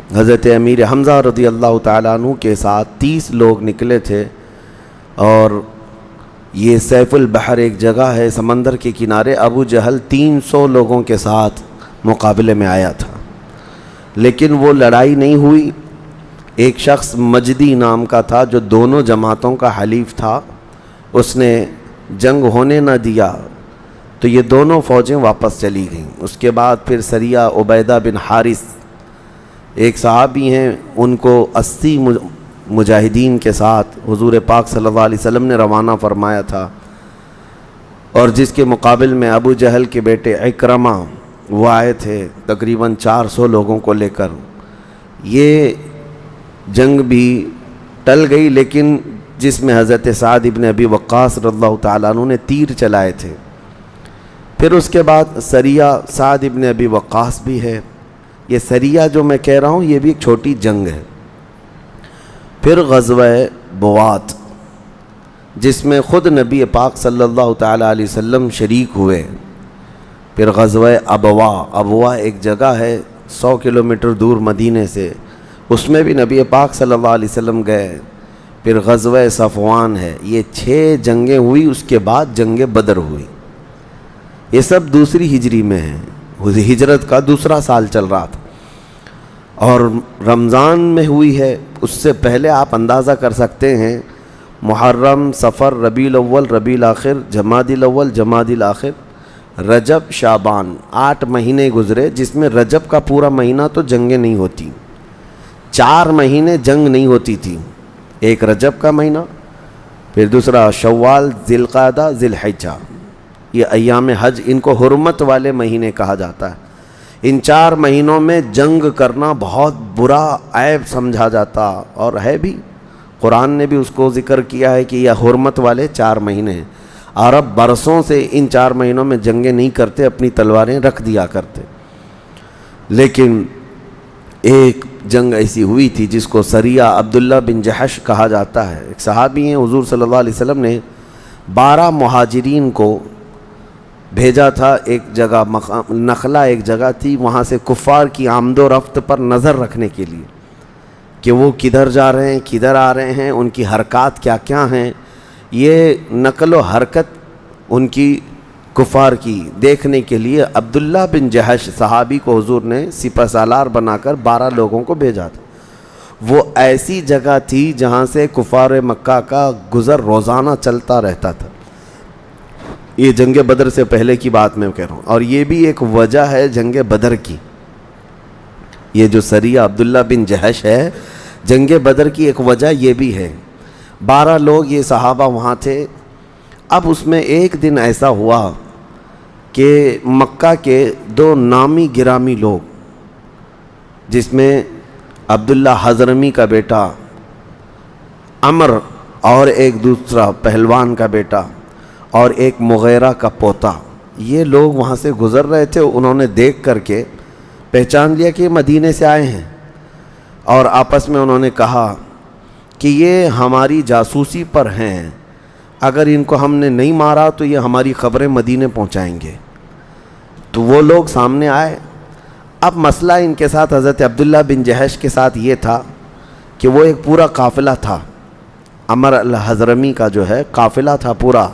حضرت امیر حمزہ رضی اللہ تعالیٰ عنہ کے ساتھ 30 لوگ نکلے تھے، اور یہ سیف البحر ایک جگہ ہے سمندر کے کنارے. ابو جہل 300 لوگوں کے ساتھ مقابلے میں آیا تھا، لیکن وہ لڑائی نہیں ہوئی. ایک شخص مجدی نام کا تھا جو دونوں جماعتوں کا حلیف تھا، اس نے جنگ ہونے نہ دیا، تو یہ دونوں فوجیں واپس چلی گئیں. اس کے بعد پھر سریہ عبیدہ بن حارث ایک صحابی ہیں، ان کو 80 مجاہدین کے ساتھ حضور پاک صلی اللہ علیہ وسلم نے روانہ فرمایا تھا، اور جس کے مقابل میں ابو جہل کے بیٹے اکرمہ وہ آئے تھے تقریباً 400 لوگوں کو لے کر. یہ جنگ بھی ٹل گئی، لیکن جس میں حضرت سعد ابن ابی وقاص رضی اللہ تعالیٰ عنہ نے تیر چلائے تھے. پھر اس کے بعد سریہ سعد ابن ابی وقاص بھی ہے. یہ سریہ جو میں کہہ رہا ہوں یہ بھی ایک چھوٹی جنگ ہے. پھر غزوہ بوات، جس میں خود نبی پاک صلی اللہ تعالیٰ علیہ وسلم شریک ہوئے. پھر غزوہ ابوا ایک جگہ ہے 100 کلومیٹر دور مدینے سے، اس میں بھی نبی پاک صلی اللہ علیہ وسلم گئے. پھر غزوہ صفوان ہے. یہ 6 جنگیں ہوئی. اس کے بعد جنگ بدر ہوئی. یہ سب دوسری ہجری میں ہیں، ہجرت کا دوسرا سال چل رہا تھا، اور رمضان میں ہوئی ہے. اس سے پہلے آپ اندازہ کر سکتے ہیں محرم، صفر، ربیع الاول، ربیع الاخر، جمادی الاول، جمادی الاخر، رجب، شعبان، 8 مہینے گزرے، جس میں رجب کا پورا مہینہ تو جنگیں نہیں ہوتی. 4 مہینے جنگ نہیں ہوتی تھی. ایک رجب کا مہینہ، پھر دوسرا شوال، ذی القعدہ، ذی الحجہ. یہ ایام حج، ان کو حرمت والے مہینے کہا جاتا ہے. ان 4 مہینوں میں جنگ کرنا بہت برا عیب سمجھا جاتا، اور ہے بھی. قرآن نے بھی اس کو ذکر کیا ہے کہ یہ حرمت والے 4 مہینے ہیں. عرب برسوں سے ان 4 مہینوں میں جنگیں نہیں کرتے، اپنی تلواریں رکھ دیا کرتے. لیکن ایک جنگ ایسی ہوئی تھی جس کو سریہ عبداللہ بن جحش کہا جاتا ہے. ایک صحابی ہیں، حضور صلی اللہ علیہ وسلم نے 12 مہاجرین کو بھیجا تھا. ایک جگہ نخلا ایک جگہ تھی، وہاں سے کفار کی آمد و رفت پر نظر رکھنے کے لیے کہ وہ کدھر جا رہے ہیں، کدھر آ رہے ہیں، ان کی حرکات کیا کیا ہیں. یہ نقل و حرکت ان کی کفار کی دیکھنے کے لیے عبداللہ بن جحش صحابی کو حضور نے سپہ سالار بنا کر 12 لوگوں کو بھیجا تھا. وہ ایسی جگہ تھی جہاں سے کفار مکہ کا گزر روزانہ چلتا رہتا تھا. یہ جنگ بدر سے پہلے کی بات میں کہہ رہا ہوں، اور یہ بھی ایک وجہ ہے جنگ بدر کی. یہ جو سریہ عبداللہ بن جحش ہے، جنگ بدر کی ایک وجہ یہ بھی ہے. 12 لوگ یہ صحابہ وہاں تھے. اب اس میں ایک دن ایسا ہوا کہ مکہ کے 2 نامی گرامی لوگ، جس میں عبداللہ حضرمی کا بیٹا عمر، اور ایک دوسرا پہلوان کا بیٹا، اور ایک مغیرہ کا پوتا، یہ لوگ وہاں سے گزر رہے تھے. انہوں نے دیکھ کر کے پہچان لیا کہ یہ مدینے سے آئے ہیں، اور آپس میں انہوں نے کہا کہ یہ ہماری جاسوسی پر ہیں، اگر ان کو ہم نے نہیں مارا تو یہ ہماری خبریں مدینے پہنچائیں گے. تو وہ لوگ سامنے آئے. اب مسئلہ ان کے ساتھ حضرت عبداللہ بن جحش کے ساتھ یہ تھا کہ وہ ایک پورا قافلہ تھا. عمر الحضرمی کا جو ہے قافلہ تھا پورا،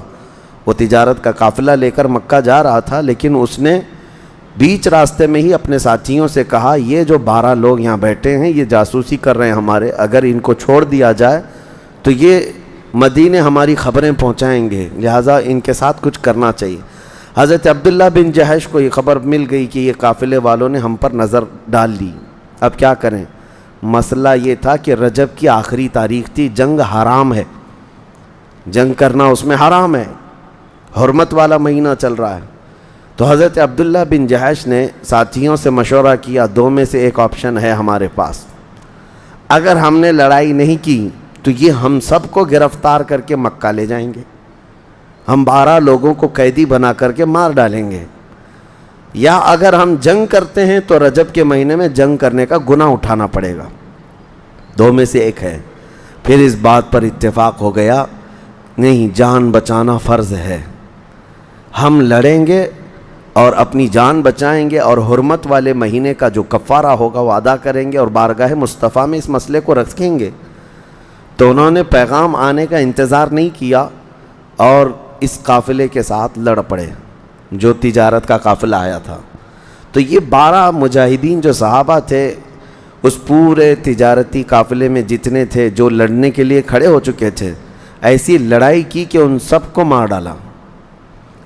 وہ تجارت کا قافلہ لے کر مکہ جا رہا تھا. لیکن اس نے بیچ راستے میں ہی اپنے ساتھیوں سے کہا یہ جو 12 لوگ یہاں بیٹھے ہیں یہ جاسوسی کر رہے ہیں ہمارے، اگر ان کو چھوڑ دیا جائے تو یہ مدینے ہماری خبریں پہنچائیں گے، لہٰذا ان کے ساتھ کچھ کرنا چاہیے. حضرت عبداللہ بن جحش کو یہ خبر مل گئی کہ یہ قافلے والوں نے ہم پر نظر ڈال لی. اب کیا کریں؟ مسئلہ یہ تھا کہ رجب کی آخری تاریخ تھی، جنگ حرام ہے، جنگ کرنا اس میں حرام ہے، حرمت والا مہینہ چل رہا ہے. تو حضرت عبداللہ بن جحش نے ساتھیوں سے مشورہ کیا، 2 میں سے ایک آپشن ہے ہمارے پاس. اگر ہم نے لڑائی نہیں کی تو یہ ہم سب کو گرفتار کر کے مکہ لے جائیں گے، ہم 12 لوگوں کو قیدی بنا کر کے مار ڈالیں گے. یا اگر ہم جنگ کرتے ہیں تو رجب کے مہینے میں جنگ کرنے کا گناہ اٹھانا پڑے گا. 2 میں سے ایک ہے. پھر اس بات پر اتفاق ہو گیا نہیں، جان بچانا فرض ہے، ہم لڑیں گے اور اپنی جان بچائیں گے اور حرمت والے مہینے کا جو کفارہ ہوگا وہ ادا کریں گے اور بارگاہ مصطفیٰ میں اس مسئلے کو رکھیں گے۔ تو انہوں نے پیغام آنے کا انتظار نہیں کیا اور اس قافلے کے ساتھ لڑ پڑے جو تجارت کا قافلہ آیا تھا۔ تو یہ 12 مجاہدین جو صحابہ تھے اس پورے تجارتی قافلے میں جتنے تھے جو لڑنے کے لیے کھڑے ہو چکے تھے، ایسی لڑائی کی کہ ان سب کو مار ڈالا۔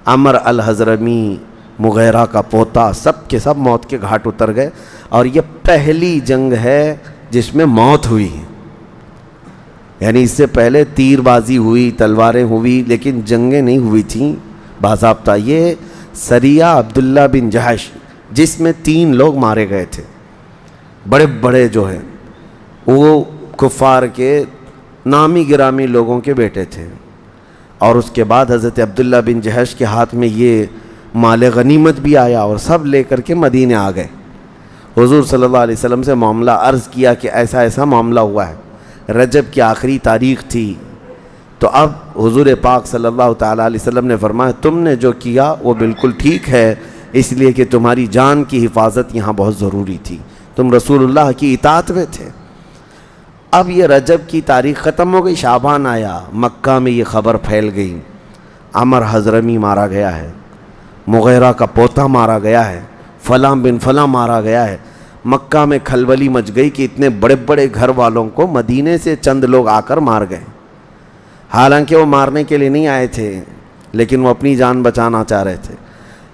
عمر الحضرمی، مغیرہ کا پوتا، سب کے سب موت کے گھاٹ اتر گئے۔ اور یہ پہلی جنگ ہے جس میں موت ہوئی، یعنی اس سے پہلے تیر بازی ہوئی، تلواریں ہوئی، لیکن جنگیں نہیں ہوئی تھیں باضابطہ۔ یہ سریہ عبداللہ بن جحش جس میں 3 لوگ مارے گئے تھے، بڑے بڑے جو ہیں وہ کفار کے نامی گرامی لوگوں کے بیٹے تھے۔ اور اس کے بعد حضرت عبداللہ بن جحش کے ہاتھ میں یہ مال غنیمت بھی آیا اور سب لے کر کے مدینے آ گئے۔ حضور صلی اللہ علیہ وسلم سے معاملہ عرض کیا کہ ایسا ایسا معاملہ ہوا ہے، رجب کی آخری تاریخ تھی۔ تو اب حضور پاک صلی اللہ تعالیٰ علیہ وسلم نے فرمایا تم نے جو کیا وہ بالکل ٹھیک ہے، اس لیے کہ تمہاری جان کی حفاظت یہاں بہت ضروری تھی، تم رسول اللہ کی اطاعت میں تھے۔ اب یہ رجب کی تاریخ ختم ہو گئی، شعبان آیا، مکہ میں یہ خبر پھیل گئی، عمر حضرمی مارا گیا ہے، مغیرہ کا پوتا مارا گیا ہے، فلاں بن فلاں مارا گیا ہے۔ مکہ میں کھلبلی مچ گئی کہ اتنے بڑے بڑے گھر والوں کو مدینے سے چند لوگ آ کر مار گئے، حالانکہ وہ مارنے کے لیے نہیں آئے تھے لیکن وہ اپنی جان بچانا چاہ رہے تھے۔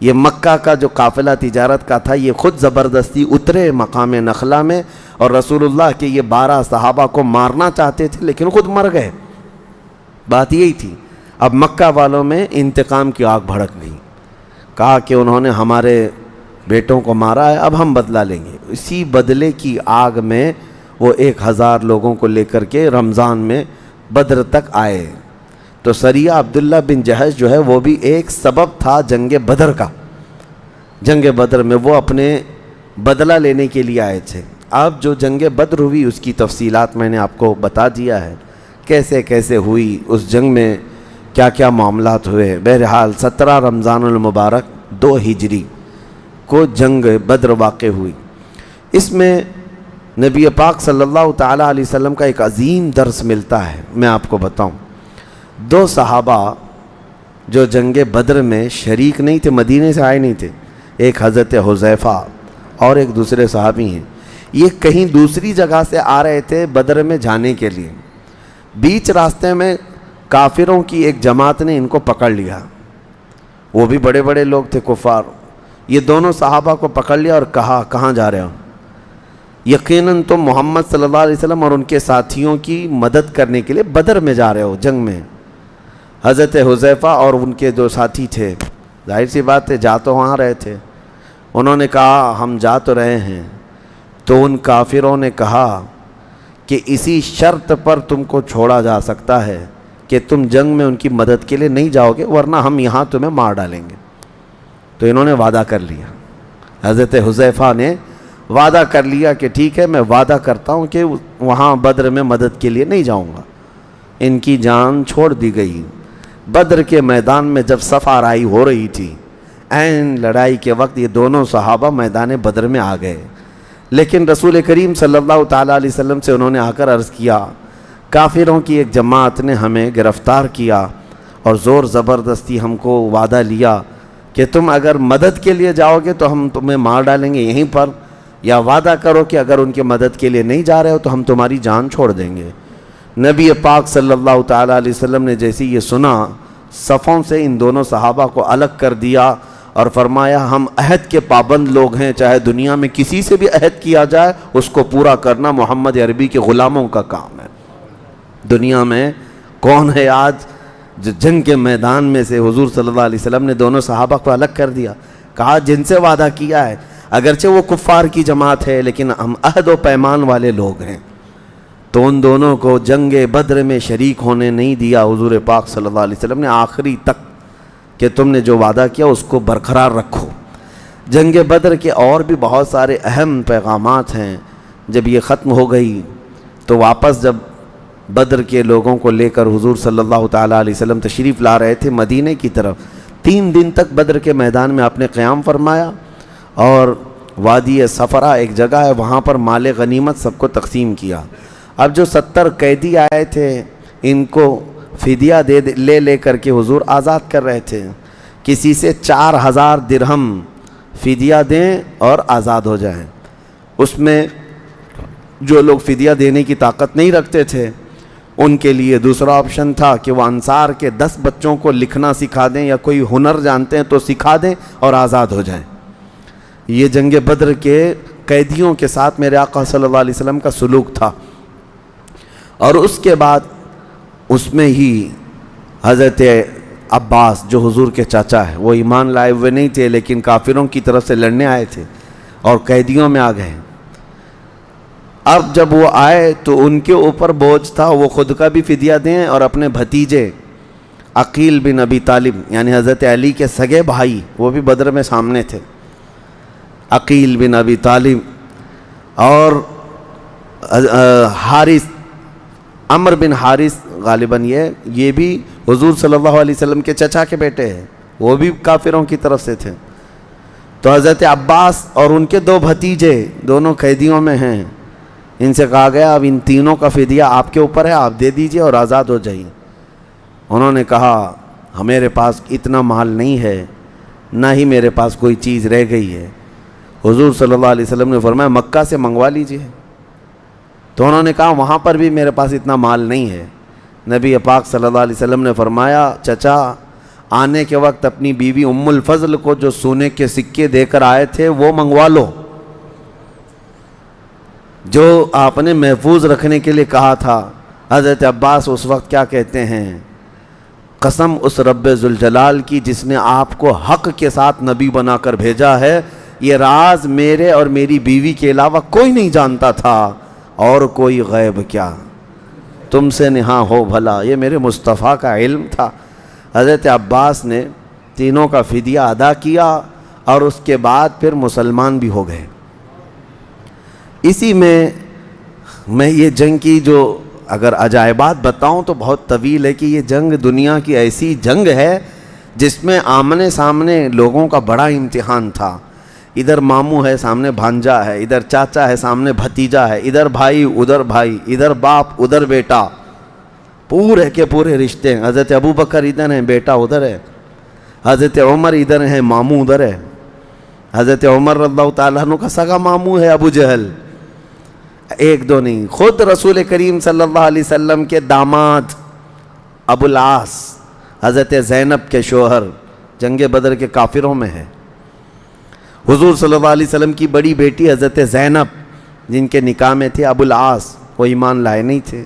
یہ مکہ کا جو قافلہ تجارت کا تھا یہ خود زبردستی اترے مقام نخلا میں اور رسول اللہ کے یہ 12 صحابہ کو مارنا چاہتے تھے لیکن خود مر گئے۔ بات یہی تھی۔ اب مکہ والوں میں انتقام کی آگ بھڑک گئی، کہا کہ انہوں نے ہمارے بیٹوں کو مارا ہے، اب ہم بدلہ لیں گے۔ اسی بدلے کی آگ میں وہ 1000 لوگوں کو لے کر کے رمضان میں بدر تک آئے۔ تو سریہ عبداللہ بن جحش جو ہے وہ بھی ایک سبب تھا جنگ بدر کا۔ جنگ بدر میں وہ اپنے بدلہ لینے کے لیے آئے تھے۔ اب جو جنگ بدر ہوئی اس کی تفصیلات میں نے آپ کو بتا دیا ہے، کیسے کیسے ہوئی، اس جنگ میں کیا کیا معاملات ہوئے۔ بہرحال 17 رمضان المبارک 2 ہجری کو جنگ بدر واقع ہوئی۔ اس میں نبی پاک صلی اللہ تعالیٰ علیہ وسلم کا ایک عظیم درس ملتا ہے۔ میں آپ کو بتاؤں، 2 صحابہ جو جنگ بدر میں شریک نہیں تھے، مدینے سے آئے نہیں تھے، ایک حضرت حذیفہ اور ایک دوسرے صحابی ہیں، یہ کہیں دوسری جگہ سے آ رہے تھے بدر میں جانے کے لیے۔ بیچ راستے میں کافروں کی ایک جماعت نے ان کو پکڑ لیا، وہ بھی بڑے بڑے لوگ تھے کفار۔ یہ دونوں صحابہ کو پکڑ لیا اور کہا کہاں جا رہے ہو؟ یقیناً تم محمد صلی اللہ علیہ وسلم اور ان کے ساتھیوں کی مدد کرنے کے لیے بدر میں جا رہے ہو، جنگ میں۔ حضرت حذیفہ اور ان کے جو ساتھی تھے، ظاہر سی بات ہے جا تو وہاں رہے تھے، انہوں نے کہا ہم جا تو رہے ہیں۔ تو ان کافروں نے کہا کہ اسی شرط پر تم کو چھوڑا جا سکتا ہے کہ تم جنگ میں ان کی مدد کے لیے نہیں جاؤ گے، ورنہ ہم یہاں تمہیں مار ڈالیں گے۔ تو انہوں نے وعدہ کر لیا، حضرت حذیفہ نے وعدہ کر لیا کہ ٹھیک ہے میں وعدہ کرتا ہوں کہ وہاں بدر میں مدد کے لیے نہیں جاؤں گا۔ ان کی جان چھوڑ دی گئی۔ بدر کے میدان میں جب صف آرائی ہو رہی تھی، عین لڑائی کے وقت یہ دونوں صحابہ میدان بدر میں آ گئے، لیکن رسول کریم صلی اللہ تعالیٰ علیہ وسلم سے انہوں نے آ کر عرض کیا کافروں کی ایک جماعت نے ہمیں گرفتار کیا اور زور زبردستی ہم کو وعدہ لیا کہ تم اگر مدد کے لیے جاؤ گے تو ہم تمہیں مار ڈالیں گے یہیں پر، یا وعدہ کرو کہ اگر ان کی مدد کے لیے نہیں جا رہے ہو تو ہم تمہاری جان چھوڑ دیں گے۔ نبی پاک صلی اللہ تعالیٰ علیہ وسلم نے جیسی یہ سنا، صفوں سے ان دونوں صحابہ کو الگ کر دیا اور فرمایا ہم عہد کے پابند لوگ ہیں، چاہے دنیا میں کسی سے بھی عہد کیا جائے اس کو پورا کرنا محمد عربی کے غلاموں کا کام ہے۔ دنیا میں کون ہے آج جو جنگ کے میدان میں سے حضور صلی اللہ علیہ وسلم نے دونوں صحابہ کو الگ کر دیا، کہا جن سے وعدہ کیا ہے اگرچہ وہ کفار کی جماعت ہے لیکن ہم عہد و پیمان والے لوگ ہیں، تو ان دونوں کو جنگ بدر میں شریک ہونے نہیں دیا حضور پاک صلی اللہ علیہ وسلم نے آخری تک کہ تم نے جو وعدہ کیا اس کو برقرار رکھو۔ جنگ بدر کے اور بھی بہت سارے اہم پیغامات ہیں۔ جب یہ ختم ہو گئی تو واپس جب بدر کے لوگوں کو لے کر حضور صلی اللہ تعالیٰ علیہ وسلم تشریف لا رہے تھے مدینے کی طرف، 3 دن تک بدر کے میدان میں آپ نے قیام فرمایا، اور وادی صفرا ایک جگہ ہے، وہاں پر مال غنیمت سب کو تقسیم کیا۔ اب جو 70 قیدی آئے تھے ان کو فدیہ لے کر کے حضور آزاد کر رہے تھے، کسی سے 4000 درہم فدیہ دیں اور آزاد ہو جائیں۔ اس میں جو لوگ فدیہ دینے کی طاقت نہیں رکھتے تھے ان کے لیے دوسرا آپشن تھا کہ وہ انصار کے 10 بچوں کو لکھنا سکھا دیں، یا کوئی ہنر جانتے ہیں تو سکھا دیں اور آزاد ہو جائیں۔ یہ جنگ بدر کے قیدیوں کے ساتھ میرے آقا صلی اللہ علیہ وسلم کا سلوک تھا۔ اور اس کے بعد اس میں ہی حضرت عباس جو حضور کے چاچا ہے، وہ ایمان لائے ہوئے نہیں تھے لیکن کافروں کی طرف سے لڑنے آئے تھے اور قیدیوں میں آ گئے۔ اب جب وہ آئے تو ان کے اوپر بوجھ تھا وہ خود کا بھی فدیہ دیں اور اپنے بھتیجے عقیل بن ابی طالب یعنی حضرت علی کے سگے بھائی، وہ بھی بدر میں سامنے تھے، عقیل بن ابی طالب اور حارث، عمر بن حارث غالباً یہ بھی حضور صلی اللہ علیہ وسلم کے چچا کے بیٹے ہیں، وہ بھی کافروں کی طرف سے تھے۔ تو حضرت عباس اور ان کے 2 بھتیجے دونوں قیدیوں میں ہیں، ان سے کہا گیا اب ان تینوں کا فدیہ آپ کے اوپر ہے، آپ دے دیجئے اور آزاد ہو جائیے۔ انہوں نے کہا میرے پاس اتنا مال نہیں ہے، نہ ہی میرے پاس کوئی چیز رہ گئی ہے۔ حضور صلی اللہ علیہ وسلم نے فرمایا مکہ سے منگوا لیجئے۔ تو انہوں نے کہا وہاں پر بھی میرے پاس اتنا مال نہیں ہے۔ نبی پاک صلی اللہ علیہ وسلم نے فرمایا چچا آنے کے وقت اپنی بیوی ام الفضل کو جو سونے کے سکے دے کر آئے تھے وہ منگوا لو، جو آپ نے محفوظ رکھنے کے لیے کہا تھا۔ حضرت عباس اس وقت کیا کہتے ہیں، قسم اس رب ذوالجلال کی جس نے آپ کو حق کے ساتھ نبی بنا کر بھیجا ہے، یہ راز میرے اور میری بیوی کے علاوہ کوئی نہیں جانتا تھا، اور کوئی غیب کیا تم سے نہاں ہو بھلا، یہ میرے مصطفیٰ کا علم تھا۔ حضرت عباس نے تینوں کا فدیہ ادا کیا اور اس کے بعد پھر مسلمان بھی ہو گئے۔ اسی میں یہ جنگ کی جو اگر عجائبات بتاؤں تو بہت طویل ہے کہ یہ جنگ دنیا کی ایسی جنگ ہے جس میں آمنے سامنے لوگوں کا بڑا امتحان تھا۔ ادھر ماموں ہے سامنے بھانجا ہے، ادھر چاچا ہے سامنے بھتیجا ہے، ادھر بھائی ادھر بھائی، ادھر باپ ادھر بیٹا، پورے کے پورے رشتے۔ حضرت ابوبکر ادھر ہیں، بیٹا ادھر ہے، حضرت عمر ادھر ہیں، ماموں ادھر ہے۔ حضرت عمر رضی اللہ تعالیٰ عنہ کا سگا ماموں ہے ابو جہل، ایک دو نہیں، خود رسول کریم صلی اللہ علیہ وسلم کے داماد ابو العاص حضرت زینب کے شوہر جنگ بدر کے کافروں میں ہے۔ حضور صلی اللہ علیہ وسلم کی بڑی بیٹی حضرت زینب جن کے نکاح میں تھے ابو العاص، وہ ایمان لائے نہیں تھے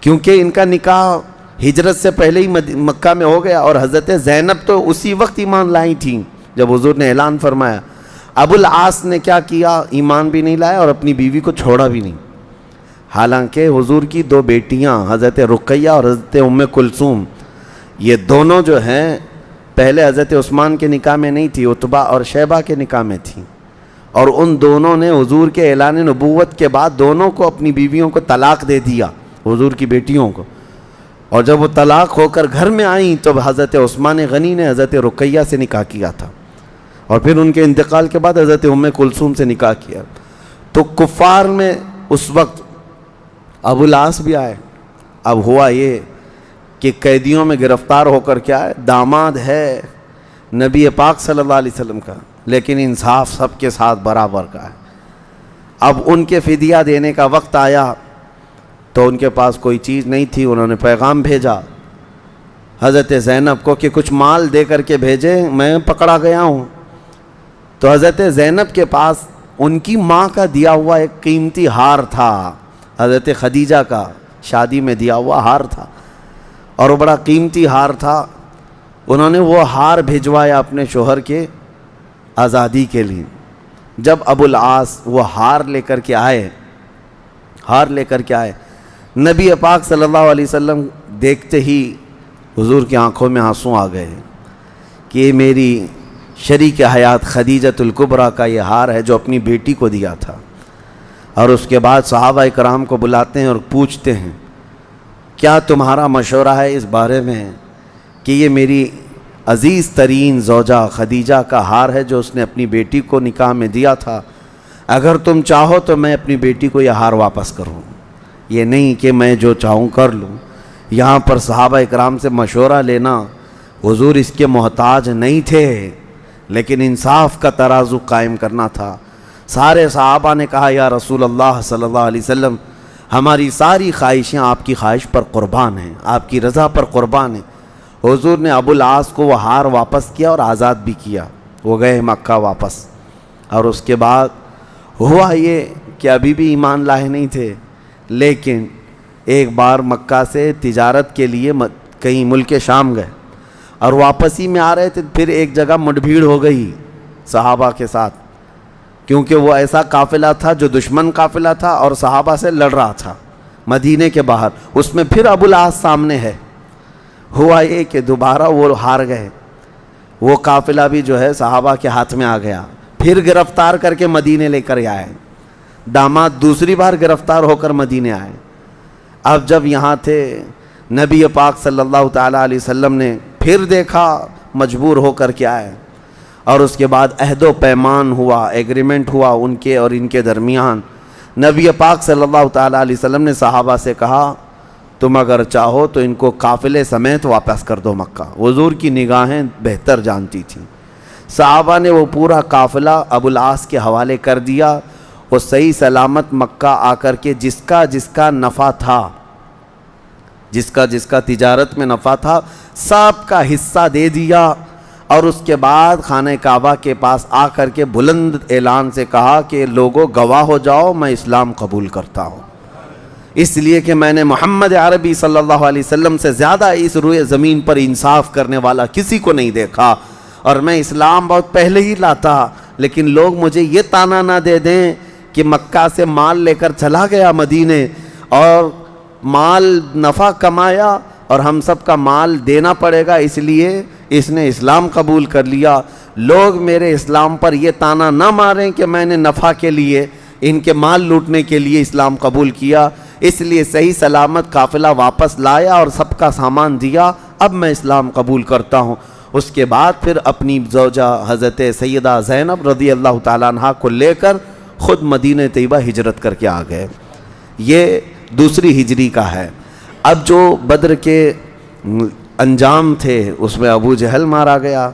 کیونکہ ان کا نکاح ہجرت سے پہلے ہی مکہ میں ہو گیا، اور حضرت زینب تو اسی وقت ایمان لائی تھیں جب حضور نے اعلان فرمایا۔ ابو العاص نے کیا کیا، ایمان بھی نہیں لایا اور اپنی بیوی کو چھوڑا بھی نہیں، حالانکہ حضور کی 2 بیٹیاں حضرت رقیہ اور حضرت ام کلثوم، یہ دونوں جو ہیں پہلے حضرت عثمان کے نکاح میں نہیں تھی، عتبہ اور شیبہ کے نکاح میں تھیں، اور ان دونوں نے حضور کے اعلان نبوت کے بعد دونوں کو اپنی بیویوں کو طلاق دے دیا، حضور کی بیٹیوں کو، اور جب وہ طلاق ہو کر گھر میں آئیں تو حضرت عثمان غنی نے حضرت رقیہ سے نکاح کیا تھا، اور پھر ان کے انتقال کے بعد حضرت ام کلثوم سے نکاح کیا۔ تو کفار میں اس وقت ابو العاص بھی آئے۔ اب ہوا یہ کہ قیدیوں میں گرفتار ہو کر کیا ہے، داماد ہے نبی پاک صلی اللہ علیہ وسلم کا، لیکن انصاف سب کے ساتھ برابر کا ہے۔ اب ان کے فدیہ دینے کا وقت آیا تو ان کے پاس کوئی چیز نہیں تھی، انہوں نے پیغام بھیجا حضرت زینب کو کہ کچھ مال دے کر کے بھیجے، میں پکڑا گیا ہوں۔ تو حضرت زینب کے پاس ان کی ماں کا دیا ہوا ایک قیمتی ہار تھا، حضرت خدیجہ کا شادی میں دیا ہوا ہار تھا، اور وہ بڑا قیمتی ہار تھا۔ انہوں نے وہ ہار بھیجوایا اپنے شوہر کے آزادی کے لیے۔ جب ابو العاص وہ ہار لے کر کے آئے، نبی پاک صلی اللہ علیہ وسلم دیکھتے ہی حضور کی آنکھوں میں آنسو آ گئے کہ یہ میری شریک حیات خدیجۃ الکبریٰ کا یہ ہار ہے جو اپنی بیٹی کو دیا تھا۔ اور اس کے بعد صحابہ کرام کو بلاتے ہیں اور پوچھتے ہیں کیا تمہارا مشورہ ہے اس بارے میں کہ یہ میری عزیز ترین زوجہ خدیجہ کا ہار ہے جو اس نے اپنی بیٹی کو نکاح میں دیا تھا، اگر تم چاہو تو میں اپنی بیٹی کو یہ ہار واپس کروں، یہ نہیں کہ میں جو چاہوں کر لوں۔ یہاں پر صحابہ اکرام سے مشورہ لینا، حضور اس کے محتاج نہیں تھے، لیکن انصاف کا ترازو قائم کرنا تھا۔ سارے صحابہ نے کہا یا رسول اللہ صلی اللہ علیہ وسلم، ہماری ساری خواہشیں آپ کی خواہش پر قربان ہیں، آپ کی رضا پر قربان ہیں۔ حضور نے ابو العاص کو وہ ہار واپس کیا اور آزاد بھی کیا، وہ گئے مکہ واپس۔ اور اس کے بعد ہوا یہ کہ ابھی بھی ایمان لائے نہیں تھے، لیکن ایک بار مکہ سے تجارت کے لیے کہیں ملک شام گئے اور واپسی میں آ رہے تھے، پھر ایک جگہ مٹ بھیڑ ہو گئی صحابہ کے ساتھ، کیونکہ وہ ایسا قافلہ تھا جو دشمن قافلہ تھا اور صحابہ سے لڑ رہا تھا مدینے کے باہر، اس میں پھر ابو العاص سامنے ہے۔ ہوا یہ کہ دوبارہ وہ ہار گئے، وہ قافلہ بھی جو ہے صحابہ کے ہاتھ میں آ گیا، پھر گرفتار کر کے مدینے لے کر آئے۔ داماد دوسری بار گرفتار ہو کر مدینے آئے۔ اب جب یہاں تھے، نبی پاک صلی اللہ تعالیٰ علیہ وسلم نے پھر دیکھا، مجبور ہو کر کے آئے، اور اس کے بعد عہد و پیمان ہوا، ایگریمنٹ ہوا ان کے اور ان کے درمیان۔ نبی پاک صلی اللہ تعالیٰ علیہ وسلم نے صحابہ سے کہا تم اگر چاہو تو ان کو قافلے سمیت واپس کر دو مکہ۔ حضور کی نگاہیں بہتر جانتی تھیں۔ صحابہ نے وہ پورا قافلہ ابو العاص کے حوالے کر دیا، وہ صحیح سلامت مکہ آ کر کے جس کا نفع تھا، جس کا تجارت میں نفع تھا، سب کا حصہ دے دیا، اور اس کے بعد خانہ کعبہ کے پاس آ کر کے بلند اعلان سے کہا کہ لوگوں گواہ ہو جاؤ میں اسلام قبول کرتا ہوں، اس لیے کہ میں نے محمد عربی صلی اللہ علیہ وسلم سے زیادہ اس روئے زمین پر انصاف کرنے والا کسی کو نہیں دیکھا، اور میں اسلام بہت پہلے ہی لاتا، لیکن لوگ مجھے یہ طعنہ نہ دے دیں کہ مکہ سے مال لے کر چلا گیا مدینے اور مال نفع کمایا اور ہم سب کا مال دینا پڑے گا، اس لیے اس نے اسلام قبول کر لیا۔ لوگ میرے اسلام پر یہ طعنہ نہ ماریں کہ میں نے نفع کے لیے، ان کے مال لوٹنے کے لیے اسلام قبول کیا، اس لیے صحیح سلامت قافلہ واپس لایا اور سب کا سامان دیا، اب میں اسلام قبول کرتا ہوں۔ اس کے بعد پھر اپنی زوجہ حضرت سیدہ زینب رضی اللہ تعالیٰ عنہ کو لے کر خود مدینہ طیبہ ہجرت کر کے آ گئے۔ یہ دوسری ہجری کا ہے۔ اب جو بدر کے انجام تھے اس میں ابو جہل مارا گیا،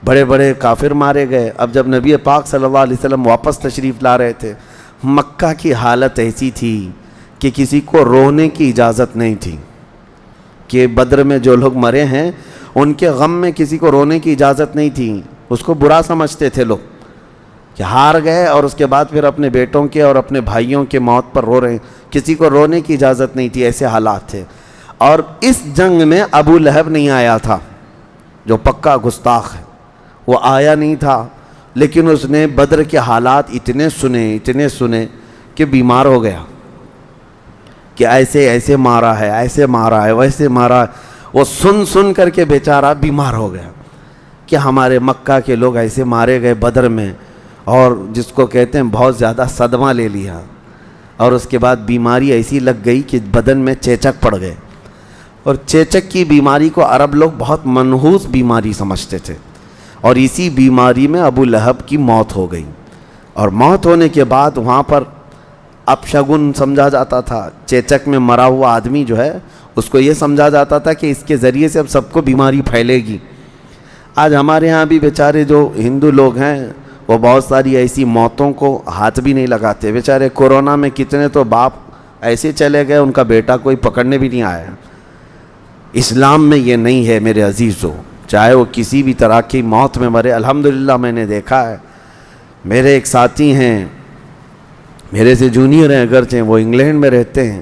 بڑے بڑے کافر مارے گئے۔ اب جب نبی پاک صلی اللہ علیہ وسلم واپس تشریف لا رہے تھے، مکہ کی حالت ایسی تھی کہ کسی کو رونے کی اجازت نہیں تھی، کہ بدر میں جو لوگ مرے ہیں ان کے غم میں کسی کو رونے کی اجازت نہیں تھی، اس کو برا سمجھتے تھے لوگ کہ ہار گئے اور اس کے بعد پھر اپنے بیٹوں کے اور اپنے بھائیوں کے موت پر رو رہے ہیں، کسی کو رونے کی اجازت نہیں تھی، ایسے حالات تھے۔ اور اس جنگ میں ابو لہب نہیں آیا تھا جو پکا گستاخ ہے، وہ آیا نہیں تھا، لیکن اس نے بدر کے حالات اتنے سنے کہ بیمار ہو گیا کہ ایسے مارا ہے، ایسے مارا ہے، ویسے مارا ہے۔ وہ سن کر کے بیچارہ بیمار ہو گیا کہ ہمارے مکہ کے لوگ ایسے مارے گئے بدر میں، اور جس کو کہتے ہیں بہت زیادہ صدمہ لے لیا، اور اس کے بعد بیماری ایسی لگ گئی کہ بدن میں چیچک پڑ گئے۔ اور چیچک کی بیماری کو عرب لوگ بہت منحوس بیماری سمجھتے تھے، اور اسی بیماری میں ابو لہب کی موت ہو گئی۔ اور موت ہونے کے بعد وہاں پر اپشگن سمجھا جاتا تھا، چیچک میں مرا ہوا آدمی جو ہے اس کو یہ سمجھا جاتا تھا کہ اس کے ذریعے سے اب سب کو بیماری پھیلے گی۔ آج ہمارے ہاں بھی بیچارے جو ہندو لوگ ہیں وہ بہت ساری ایسی موتوں کو ہاتھ بھی نہیں لگاتے۔ بیچارے کورونا میں کتنے تو باپ ایسے چلے گئے، ان کا بیٹا کوئی پکڑنے بھی نہیں آیا۔ اسلام میں یہ نہیں ہے میرے عزیزو، چاہے وہ کسی بھی طرح کی موت میں مرے۔ الحمدللہ میں نے دیکھا ہے، میرے ایک ساتھی ہیں، میرے سے جونیئر ہیں اگرچہ، وہ انگلینڈ میں رہتے ہیں،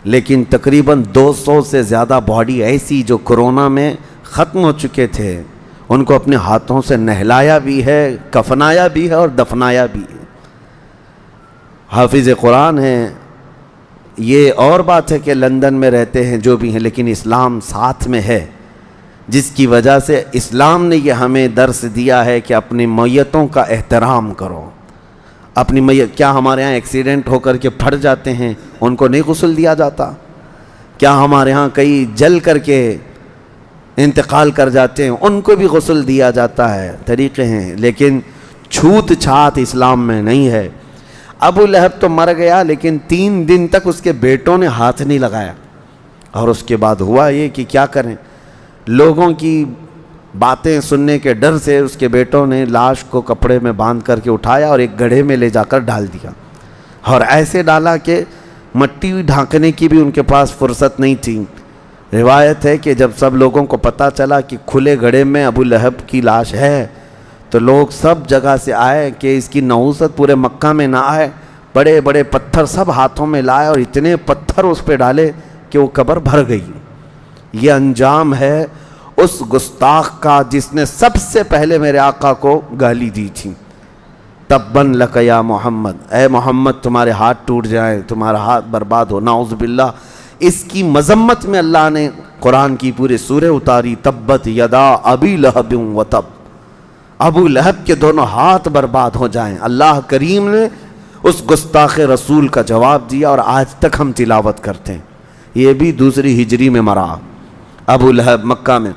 لیکن تقریباً 200 سے زیادہ باڈی ایسی جو کرونا میں ختم ہو چکے تھے، ان کو اپنے ہاتھوں سے نہلایا بھی ہے، کفنایا بھی ہے اور دفنایا بھی ہے۔ حافظ قرآن ہیں، یہ اور بات ہے کہ لندن میں رہتے ہیں جو بھی ہیں، لیکن اسلام ساتھ میں ہے، جس کی وجہ سے اسلام نے یہ ہمیں درس دیا ہے کہ اپنی میتوں کا احترام کرو۔ اپنی میت، کیا ہمارے ہاں ایکسیڈنٹ ہو کر کے پھٹ جاتے ہیں ان کو نہیں غسل دیا جاتا؟ کیا ہمارے ہاں کئی جل کر کے انتقال کر جاتے ہیں ان کو بھی غسل دیا جاتا ہے، طریقے ہیں، لیکن چھوت چھات اسلام میں نہیں ہے۔ ابو لہب تو مر گیا لیکن 3 دن تک اس کے بیٹوں نے ہاتھ نہیں لگایا، اور اس کے بعد ہوا یہ کہ کیا کریں، لوگوں کی باتیں سننے کے ڈر سے اس کے بیٹوں نے لاش کو کپڑے میں باندھ کر کے اٹھایا اور ایک گڑھے میں لے جا کر ڈال دیا، اور ایسے ڈالا کہ مٹی ڈھانکنے کی بھی ان کے پاس فرصت نہیں تھی۔ روایت ہے کہ جب سب لوگوں کو پتہ چلا کہ کھلے گڑھے میں ابو لہب کی لاش ہے تو لوگ سب جگہ سے آئے کہ اس کی نحوست پورے مکہ میں نہ آئے، بڑے بڑے پتھر سب ہاتھوں میں لائے اور اتنے پتھر اس پہ ڈالے کہ وہ قبر بھر گئی۔ یہ انجام ہے اس گستاخ کا جس نے سب سے پہلے میرے آقا کو گالی دی تھی، تبن لک یا محمد، اے محمد تمہارے ہاتھ ٹوٹ جائیں، تمہارا ہاتھ برباد ہو، نعوذ باللہ۔ اس کی مذمت میں اللہ نے قرآن کی پورے سورہ اتاری، تبت یدا ابی لہب و تب، ابو لہب کے دونوں ہاتھ برباد ہو جائیں۔ اللہ کریم نے اس گستاخ رسول کا جواب دیا اور آج تک ہم تلاوت کرتے ہیں۔ یہ بھی 2 ہجری میں مرا ابو لہب مکہ میں۔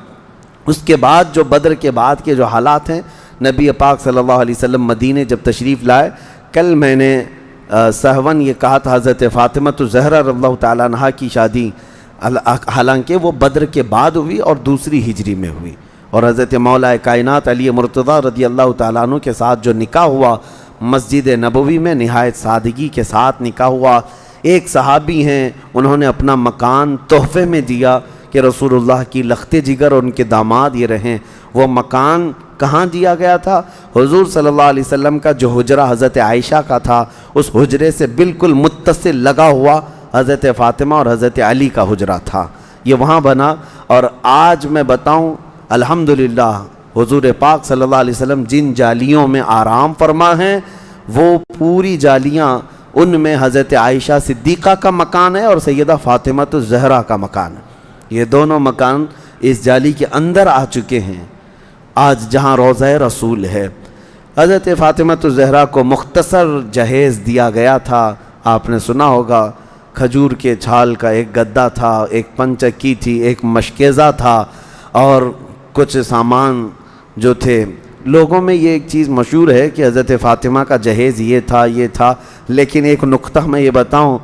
اس کے بعد جو بدر کے بعد کے جو حالات ہیں، نبی پاک صلی اللہ علیہ وسلم مدینے جب تشریف لائے، کل میں نے سہون یہ کہا تھا حضرت فاطمہ الزہرا رضی اللہ تعالیٰ عنہا کی شادی حالانکہ وہ بدر کے بعد ہوئی اور 2 ہجری میں ہوئی، اور حضرت مولا کائنات علی مرتضیٰ رضی اللہ تعالیٰ عنہ کے ساتھ جو نکاح ہوا مسجد نبوی میں نہایت سادگی کے ساتھ نکاح ہوا۔ ایک صحابی ہیں، انہوں نے اپنا مکان تحفے میں دیا کہ رسول اللہ کی لخت جگر اور ان کے داماد یہ رہیں۔ وہ مکان کہاں دیا گیا تھا؟ حضور صلی اللہ علیہ وسلم کا جو حجرہ حضرت عائشہ کا تھا، اس حجرے سے بالکل متصل لگا ہوا حضرت فاطمہ اور حضرت علی کا حجرہ تھا، یہ وہاں بنا۔ اور آج میں بتاؤں الحمدللہ حضور پاک صلی اللہ علیہ وسلم جن جالیوں میں آرام فرما ہیں وہ پوری جالیاں، ان میں حضرت عائشہ صدیقہ کا مکان ہے اور سیدہ فاطمہ الزہرا کا مکان ہے۔ یہ دونوں مکان اس جالی کے اندر آ چکے ہیں آج جہاں روضہ رسول ہے۔ حضرت فاطمہ الزہرا کو مختصر جہیز دیا گیا تھا، آپ نے سنا ہوگا، کھجور کے چھال کا ایک گدا تھا، ایک پنچکی تھی، ایک مشکیزہ تھا اور کچھ سامان جو تھے۔ لوگوں میں یہ ایک چیز مشہور ہے کہ حضرت فاطمہ کا جہیز یہ تھا، لیکن ایک نقطہ میں یہ بتاؤں،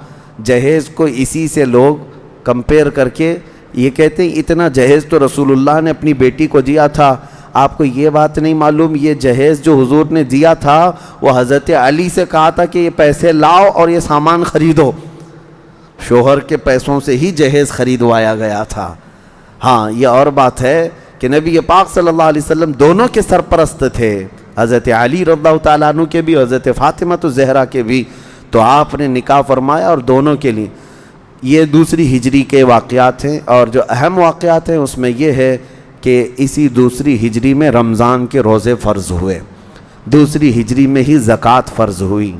جہیز کو اسی سے لوگ کمپیئر کر کے یہ کہتے ہیں اتنا جہیز تو رسول اللہ نے اپنی بیٹی کو دیا تھا۔ آپ کو یہ بات نہیں معلوم، یہ جہیز جو حضور نے دیا تھا وہ حضرت علی سے کہا تھا کہ یہ پیسے لاؤ اور یہ سامان خریدو، شوہر کے پیسوں سے ہی جہیز خریدوایا گیا تھا۔ ہاں یہ اور بات ہے کہ نبی پاک صلی اللہ علیہ وسلم دونوں کے سرپرست تھے، حضرت علی رضی اللہ تعالیٰ عنہ کے بھی، حضرت فاطمہ الزہرا کے بھی، تو آپ نے نکاح فرمایا اور دونوں کے لیے۔ یہ 2 ہجری کے واقعات ہیں، اور جو اہم واقعات ہیں اس میں یہ ہے کہ اسی 2 ہجری میں رمضان کے روزے فرض ہوئے، 2 ہجری میں ہی زکوٰۃ فرض ہوئی،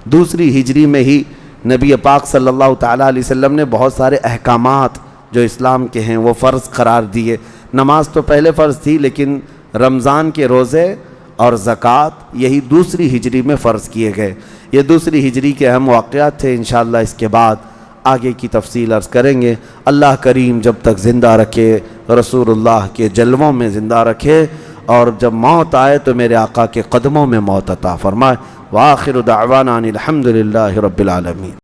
2 ہجری میں ہی نبی پاک صلی اللہ تعالیٰ علیہ وسلم نے بہت سارے احکامات جو اسلام کے ہیں وہ فرض قرار دیے۔ نماز تو پہلے فرض تھی لیکن رمضان کے روزے اور زکوٰۃ یہی 2 ہجری میں فرض کیے گئے۔ یہ 2 ہجری کے اہم واقعات تھے، انشاءاللہ اس کے بعد آگے کی تفصیل عرض کریں گے۔ اللہ کریم جب تک زندہ رکھے، رسول اللہ کے جلووں میں زندہ رکھے، اور جب موت آئے تو میرے آقا کے قدموں میں موت عطا فرمائے۔ وآخر دعوانا ان الحمد للہ رب العالمین۔